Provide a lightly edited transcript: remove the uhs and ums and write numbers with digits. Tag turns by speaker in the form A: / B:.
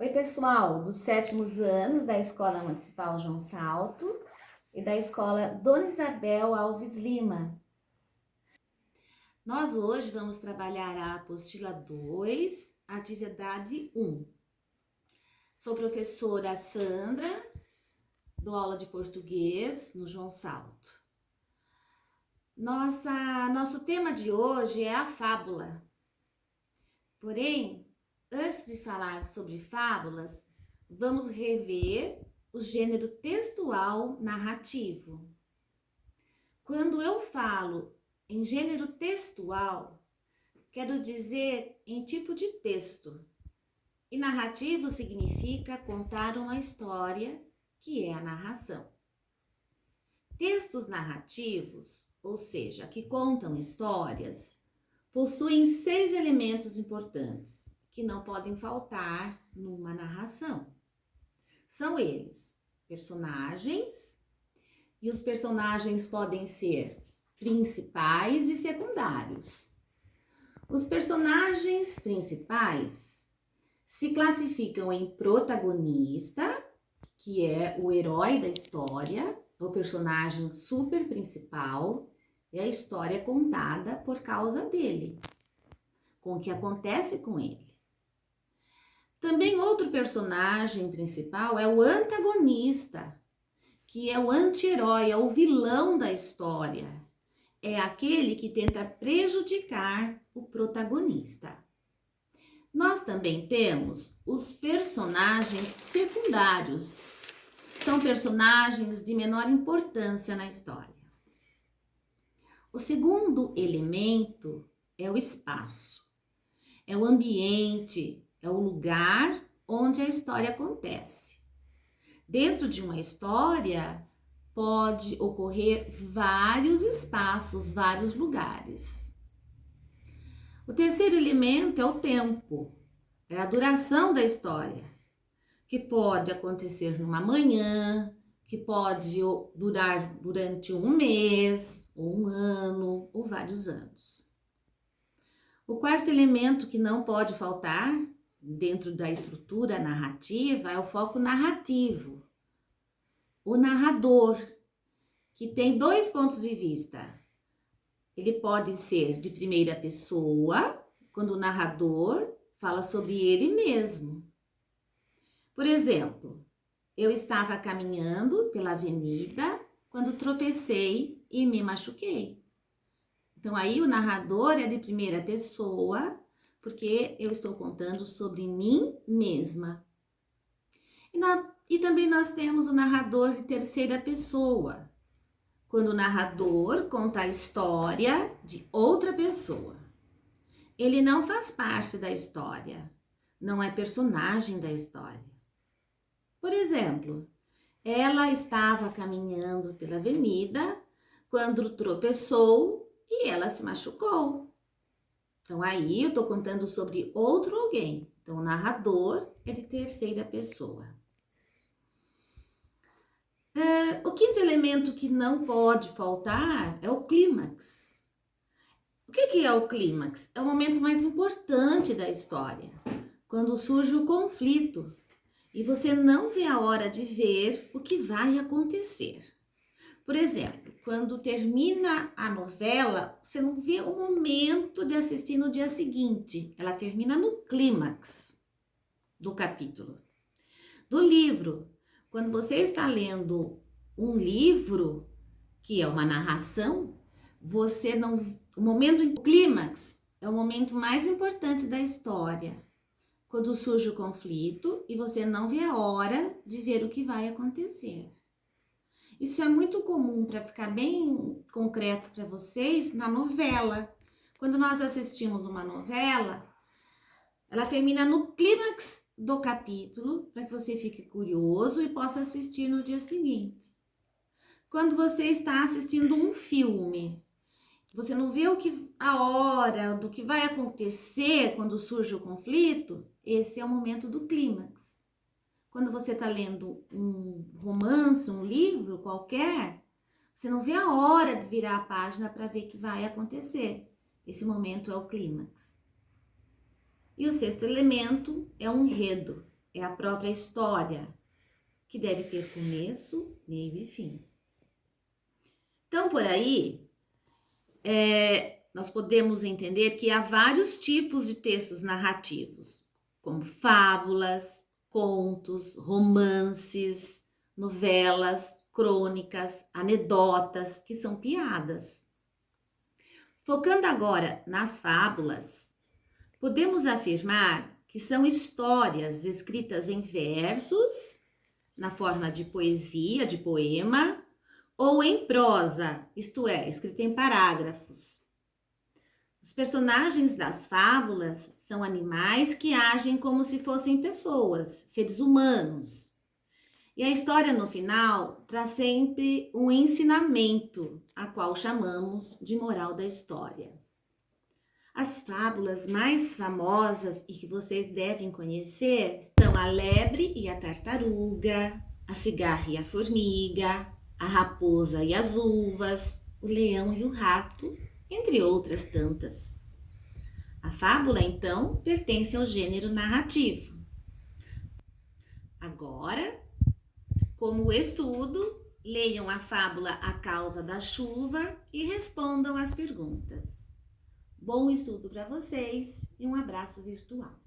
A: Oi, pessoal dos sétimos anos da Escola Municipal João Salto e da Escola Dona Isabel Alves Lima. Nós hoje vamos trabalhar a apostila 2, atividade 1. Sou professora Sandra, dou aula de português no João Salto. Nosso tema de hoje é a fábula. Porém, antes de falar sobre fábulas, vamos rever o gênero textual narrativo. Quando eu falo em gênero textual, quero dizer em tipo de texto. E narrativo significa contar uma história, que é a narração. Textos narrativos, ou seja, que contam histórias, possuem 6 elementos importantes que não podem faltar numa narração. São eles: personagens, e os personagens podem ser principais e secundários. Os personagens principais se classificam em protagonista, que é o herói da história, o personagem super principal, é a história contada por causa dele, com o que acontece com ele. Também outro personagem principal é o antagonista, que é o anti-herói, é o vilão da história. É aquele que tenta prejudicar o protagonista. Nós também temos os personagens secundários. São personagens de menor importância na história. O segundo elemento é o espaço. É o ambiente, é o lugar onde a história acontece. Dentro de uma história, pode ocorrer vários espaços, vários lugares. O terceiro elemento é o tempo, é a duração da história, que pode acontecer numa manhã, que pode durar durante um mês, ou um ano, ou vários anos. O quarto elemento que não pode faltar dentro da estrutura narrativa é o foco narrativo. O narrador, que tem 2 pontos de vista. Ele pode ser de primeira pessoa, quando o narrador fala sobre ele mesmo. Por exemplo, eu estava caminhando pela avenida quando tropecei e me machuquei. Então, aí o narrador é de primeira pessoa, porque eu estou contando sobre mim mesma. E também nós temos o narrador de terceira pessoa, quando o narrador conta a história de outra pessoa. Ele não faz parte da história, não é personagem da história. Por exemplo, ela estava caminhando pela avenida quando tropeçou e ela se machucou. Então, aí eu estou contando sobre outro alguém. Então, o narrador é de terceira pessoa. O quinto elemento que não pode faltar é o clímax. O que é o clímax? É o momento mais importante da história, quando surge o conflito e você não vê a hora de ver o que vai acontecer. Por exemplo, quando termina a novela, você não vê o momento de assistir no dia seguinte. Ela termina no clímax do capítulo. Do livro, quando você está lendo um livro, que é uma narração, você não... O momento em clímax é o momento mais importante da história. Quando surge o conflito e você não vê a hora de ver o que vai acontecer. Isso é muito comum, para ficar bem concreto para vocês, na novela. Quando nós assistimos uma novela, ela termina no clímax do capítulo, para que você fique curioso e possa assistir no dia seguinte. Quando você está assistindo um filme, você não vê a hora do que vai acontecer quando surge o conflito, esse é o momento do clímax. Quando você está lendo um romance, um livro qualquer, você não vê a hora de virar a página para ver o que vai acontecer. Esse momento é o clímax. E o sexto elemento é o enredo. é a própria história, que deve ter começo, meio e fim. Então, por aí, nós podemos entender que há vários tipos de textos narrativos, como fábulas, contos, romances, novelas, crônicas, anedotas, que são piadas. Focando agora nas fábulas, podemos afirmar que são histórias escritas em versos, na forma de poesia, de poema, ou em prosa, isto é, escrita em parágrafos. Os personagens das fábulas são animais que agem como se fossem pessoas, seres humanos. E a história, no final, traz sempre um ensinamento, a qual chamamos de moral da história. As fábulas mais famosas e que vocês devem conhecer são a lebre e a tartaruga, a cigarra e a formiga, a raposa e as uvas, o leão e o rato, entre outras tantas. A fábula, então, pertence ao gênero narrativo. Agora, como estudo, leiam a fábula A Causa da Chuva e respondam as perguntas. Bom estudo para vocês e um abraço virtual.